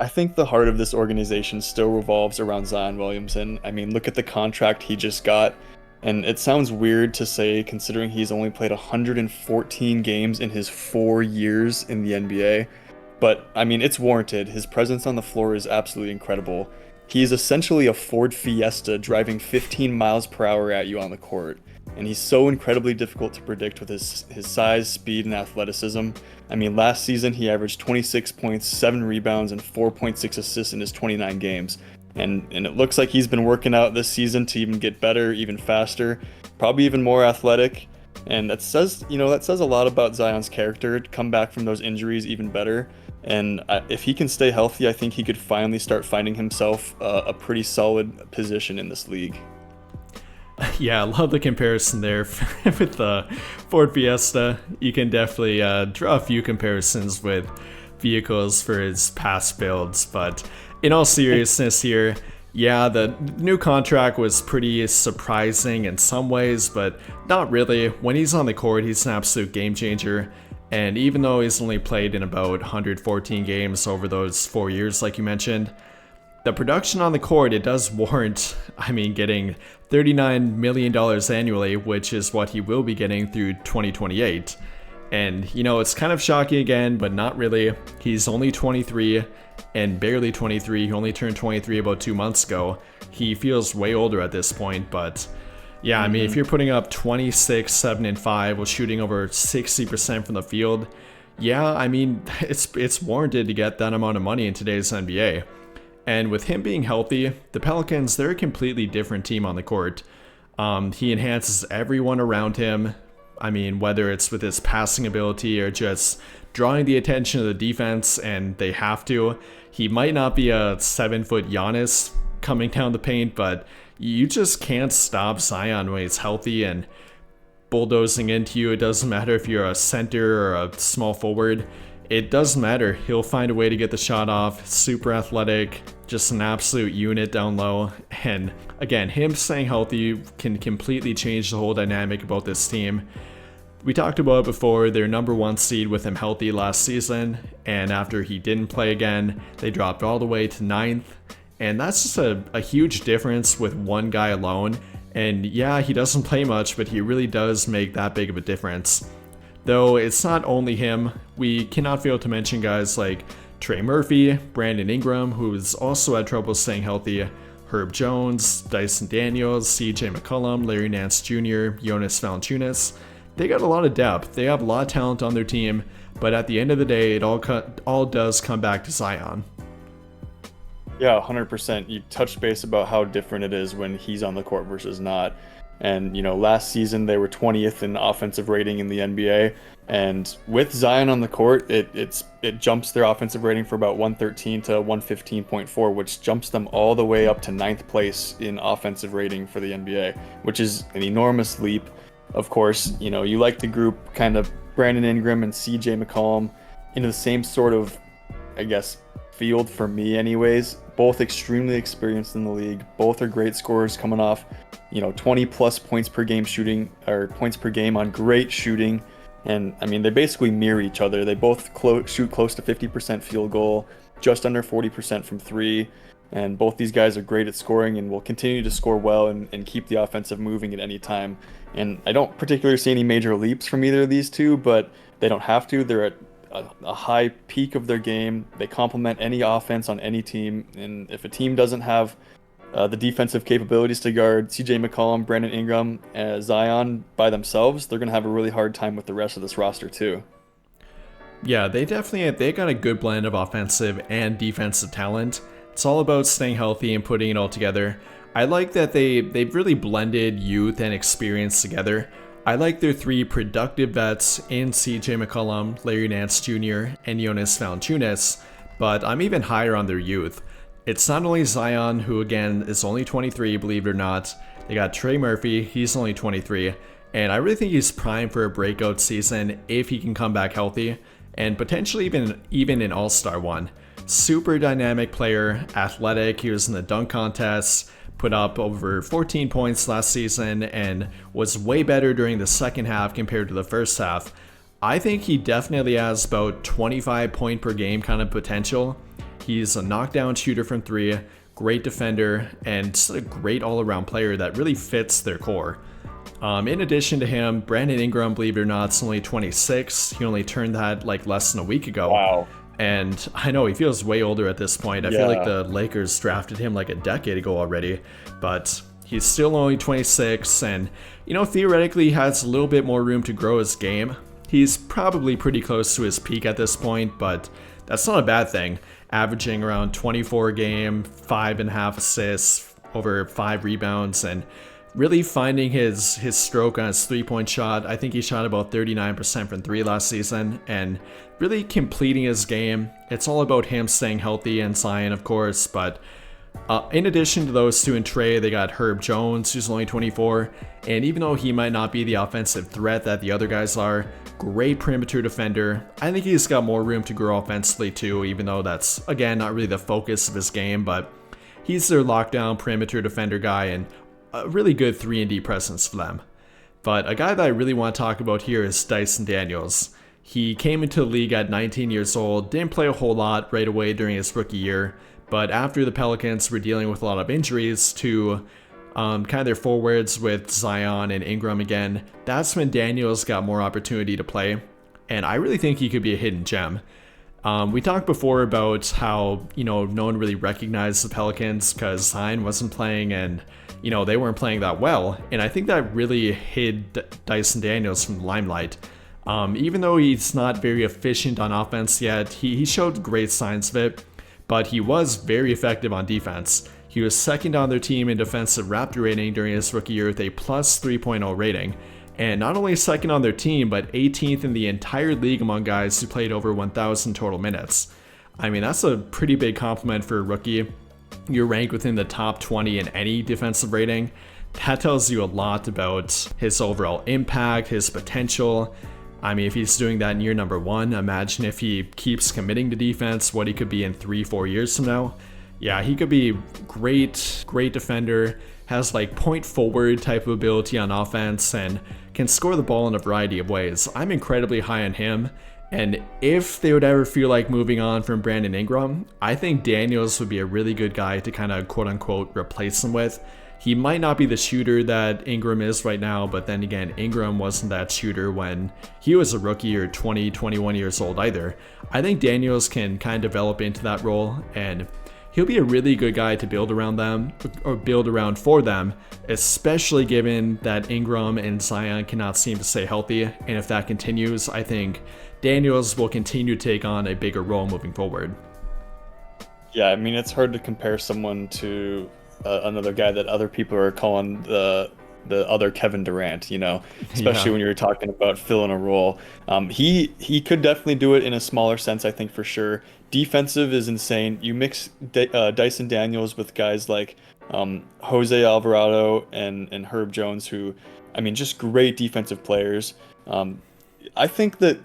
I think the heart of this organization still revolves around Zion Williamson. I mean, look at the contract he just got. And it sounds weird to say considering he's only played 114 games in his 4 years in the NBA. But I mean, it's warranted. His presence on the floor is absolutely incredible. He is essentially a Ford Fiesta driving 15 miles per hour at you on the court. And he's so incredibly difficult to predict with his size, speed, and athleticism. I mean, last season he averaged 26 points, 7 rebounds, and 4.6 assists in his 29 games. And it looks like he's been working out this season to even get better, even faster, probably even more athletic. And that says a lot about Zion's character, to come back from those injuries even better. And if he can stay healthy, I think he could finally start finding himself a pretty solid position in this league. Yeah, I love the comparison there with the Ford Fiesta. You can definitely draw a few comparisons with vehicles for his past builds, but in all seriousness here, yeah, the new contract was pretty surprising in some ways, but not really. When he's on the court, he's an absolute game changer. And even though he's only played in about 114 games over those 4 years, like you mentioned, the production on the court, it does warrant, getting $39 million annually, which is what he will be getting through 2028. And, it's kind of shocking again, but not really. He's only 23 and barely 23. He only turned 23 about 2 months ago. He feels way older at this point, but yeah, if you're putting up 26, 7, and 5 while shooting over 60% from the field, yeah, it's warranted to get that amount of money in today's NBA. And with him being healthy, the Pelicans, they're a completely different team on the court. He enhances everyone around him. Whether it's with his passing ability or just drawing the attention of the defense, and they have to. He might not be a 7-foot Giannis coming down the paint, but you just can't stop Zion when he's healthy and bulldozing into you. It doesn't matter if you're a center or a small forward. It doesn't matter. He'll find a way to get the shot off. Super athletic, just an absolute unit down low. And again, him staying healthy can completely change the whole dynamic about this team. We talked about it before, their number 1 seed with him healthy last season, and after he didn't play again, they dropped all the way to 9th. And that's just a huge difference with one guy alone. And yeah, he doesn't play much, but he really does make that big of a difference. Though it's not only him, we cannot fail to mention guys like Trey Murphy, Brandon Ingram, who's also had trouble staying healthy, Herb Jones, Dyson Daniels, CJ McCollum, Larry Nance Jr., Jonas Valanciunas. They got a lot of depth. They have a lot of talent on their team, but at the end of the day, it all does come back to Zion. Yeah, 100%. You touched base about how different it is when he's on the court versus not. And, last season they were 20th in offensive rating in the NBA. And with Zion on the court, it jumps their offensive rating for about 113 to 115.4, which jumps them all the way up to 9th place in offensive rating for the NBA, which is an enormous leap. Of course, you like to group kind of Brandon Ingram and CJ McCollum into the same sort of, field for me anyways. Both extremely experienced in the league. Both are great scorers coming off, 20 plus points per game shooting, or points per game on great shooting. And they basically mirror each other. They both shoot close to 50% field goal, just under 40% from 3. And both these guys are great at scoring and will continue to score well and keep the offensive moving at any time. And I don't particularly see any major leaps from either of these two, but they don't have to. They're at a high peak of their game. They complement any offense on any team. And if a team doesn't have the defensive capabilities to guard CJ McCollum, Brandon Ingram, Zion by themselves, they're going to have a really hard time with the rest of this roster too. Yeah, they got a good blend of offensive and defensive talent. It's all about staying healthy and putting it all together. I like that they've really blended youth and experience together. I like their 3 productive vets in CJ McCollum, Larry Nance Jr., and Jonas Valanciunas, but I'm even higher on their youth. It's not only Zion, who again is only 23, believe it or not. They got Trey Murphy, he's only 23, and I really think he's primed for a breakout season if he can come back healthy, and potentially even an all-star one. Super dynamic player, athletic, he was in the dunk contest, put up over 14 points last season and was way better during the second half compared to the first half. I think he definitely has about 25 point per game kind of potential. He's a knockdown shooter from three, great defender, and just a great all-around player that really fits their core. In addition to him, Brandon Ingram, believe it or not, is only 26. He only turned that like less than a week ago. Wow. And I know he feels way older at this point. I feel like the Lakers drafted him like a decade ago already, but he's still only 26, and theoretically he has a little bit more room to grow his game. He's probably pretty close to his peak at this point, but that's not a bad thing. Averaging around 24 a game, 5.5 assists, over 5 rebounds, and really finding his stroke on his three-point shot. I think he shot about 39% from three last season, and really completing his game. It's all about him staying healthy, and Zion, of course, but in addition to those two and Trey, they got Herb Jones, who's only 24, and even though he might not be the offensive threat that the other guys are, great perimeter defender. I think he's got more room to grow offensively too, even though that's, again, not really the focus of his game, but he's their lockdown perimeter defender guy, and a really good 3-and-D presence for them. But a guy that I really want to talk about here is Dyson Daniels. He came into the league at 19 years old, didn't play a whole lot right away during his rookie year, but after the Pelicans were dealing with a lot of injuries to kind of their forwards with Zion and Ingram again, that's when Daniels got more opportunity to play, and I really think he could be a hidden gem. We talked before about how, no one really recognized the Pelicans because Zion wasn't playing and, they weren't playing that well. And I think that really hid Dyson Daniels from the limelight. Even though he's not very efficient on offense yet, he showed great signs of it, but he was very effective on defense. He was second on their team in defensive Raptor rating during his rookie year with a plus 3.0 rating. And not only second on their team, but 18th in the entire league among guys who played over 1,000 total minutes. I mean, that's a pretty big compliment for a rookie. You're ranked within the top 20 in any defensive rating. That tells you a lot about his overall impact, his potential. I mean, if he's doing that in year number 1, imagine if he keeps committing to defense, what he could be in 3-4 years from now. Yeah, he could be great defender, has like point forward type of ability on offense, and can score the ball in a variety of ways. I'm incredibly high on him, and if they would ever feel like moving on from Brandon Ingram, I think Daniels would be a really good guy to kind of quote-unquote replace him with. He might not be the shooter that Ingram is right now, but then again, Ingram wasn't that shooter when he was a rookie or 20, 21 years old either. I think Daniels can kind of develop into that role, and he'll be a really good guy to build around them, or build around for them, especially given that Ingram and Zion cannot seem to stay healthy. And if that continues, I think Daniels will continue to take on a bigger role moving forward. Yeah, I mean, it's hard to compare someone to another guy that other people are calling the other Kevin Durant, especially when you're talking about filling a role. He could definitely do it in a smaller sense, I think, for sure. Defensive is insane. You mix Dyson Daniels with guys like Jose Alvarado and Herb Jones, who, I mean, just great defensive players. I think that,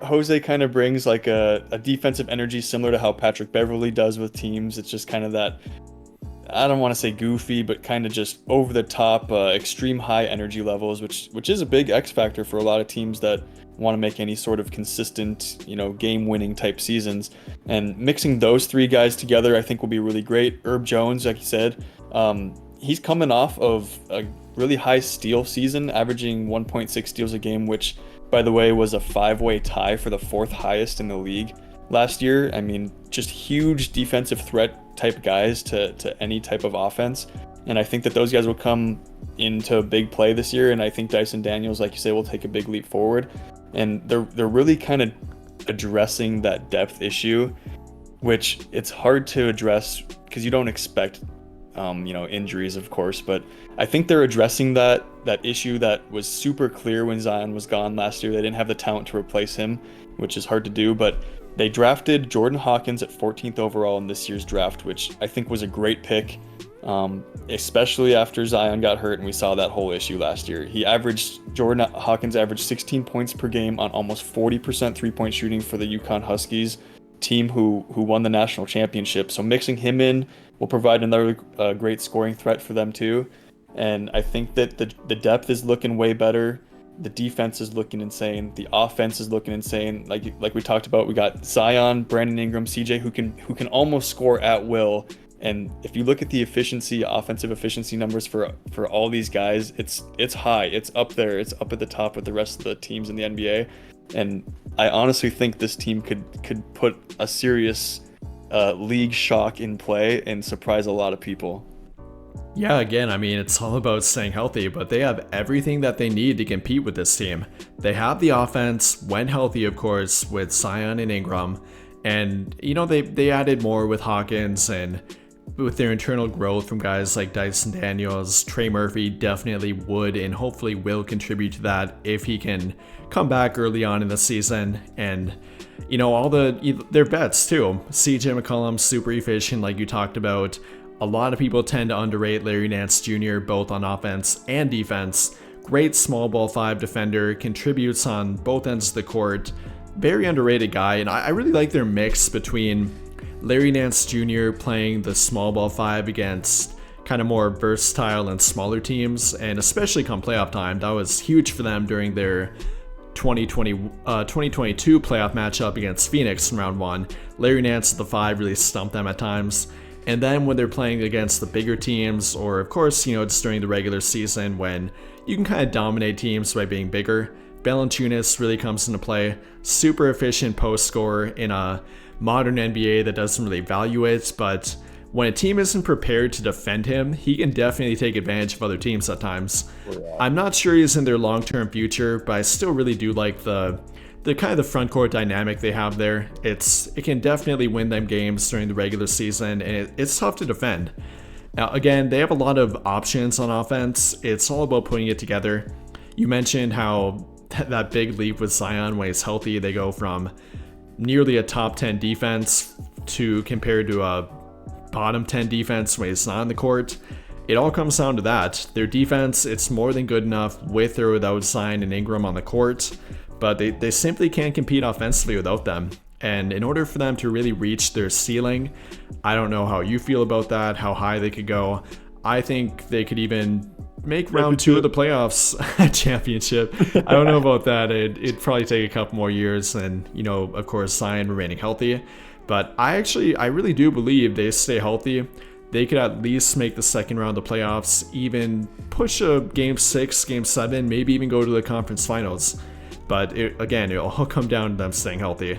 Jose kind of brings like a defensive energy similar to how Patrick Beverley does with teams. It's just kind of that, I don't want to say goofy, but kind of just over the top, extreme high energy levels, which is a big X factor for a lot of teams that want to make any sort of consistent, game winning type seasons. And mixing those three guys together, I think will be really great. Herb Jones, like you said, he's coming off of a really high steal season, averaging 1.6 steals a game, which, by the way, was a 5-way tie for the 4th highest in the league last year. I mean, just huge defensive threat type guys to any type of offense. And I think that those guys will come into a big play this year. And I think Dyson Daniels, like you say, will take a big leap forward. And they're really kind of addressing that depth issue, which it's hard to address because you don't expect, injuries, of course. But I think they're addressing that issue that was super clear when Zion was gone last year. They didn't have the talent to replace him, which is hard to do. But they drafted Jordan Hawkins at 14th overall in this year's draft, which I think was a great pick, especially after Zion got hurt and we saw that whole issue last year. Jordan Hawkins averaged 16 points per game on almost 40% three-point shooting for the UConn Huskies, team who won the national championship. So mixing him in will provide another great scoring threat for them too. And I think that the depth is looking way better. The defense is looking insane. The offense is looking insane. Like we talked about, we got Zion, Brandon Ingram, CJ who can almost score at will. And if you look at the offensive efficiency numbers for all these guys, it's high. It's up there. It's up at the top with the rest of the teams in the NBA. And I honestly think this team could put a serious league shock in play and surprise a lot of people. Yeah, again, I mean, it's all about staying healthy, but they have everything that they need to compete with this team. They have the offense, when healthy, of course, with Zion and Ingram. And, you know, they added more with Hawkins, and with their internal growth from guys like Dyson Daniels, Trey Murphy definitely would and hopefully will contribute to that if he can come back early on in the season. And, you know, all their vets too. CJ McCollum, super efficient, like you talked about. A lot of people tend to underrate Larry Nance Jr. both on offense and defense. Great small ball 5 defender, contributes on both ends of the court. Very underrated guy, and I really like their mix between Larry Nance Jr. playing the small ball 5 against kind of more versatile and smaller teams, and especially come playoff time. That was huge for them during their 2022 playoff matchup against Phoenix in round 1. Larry Nance at the 5 really stumped them at times. And then when they're playing against the bigger teams, or of course, you know, just during the regular season when you can kind of dominate teams by being bigger, Valanciunas really comes into play. Super efficient post scorer in a modern NBA that doesn't really value it, but when a team isn't prepared to defend him, he can definitely take advantage of other teams at times. Yeah. I'm not sure he's in their long-term future, but I still really do like the kind of the front court dynamic they have there. It can definitely win them games during the regular season, and it's tough to defend. Now, again, they have a lot of options on offense. It's all about putting it together. You mentioned how that big leap with Zion when he's healthy, they go from nearly a top 10 defense to compared to a bottom 10 defense when he's not on the court. It all comes down to that. Their defense, it's more than good enough with or without Zion and Ingram on the court, but they simply can't compete offensively without them. And in order for them to really reach their ceiling, I don't know how you feel about that, how high they could go. I think they could even make round 2 of the playoffs a championship. I don't know about that. It'd probably take a couple more years, and, you know, of course, Zion remaining healthy. But I really do believe they stay healthy. They could at least make the second round of the playoffs, even push a game 6, game 7, maybe even go to the conference finals. But it'll all come down to them staying healthy.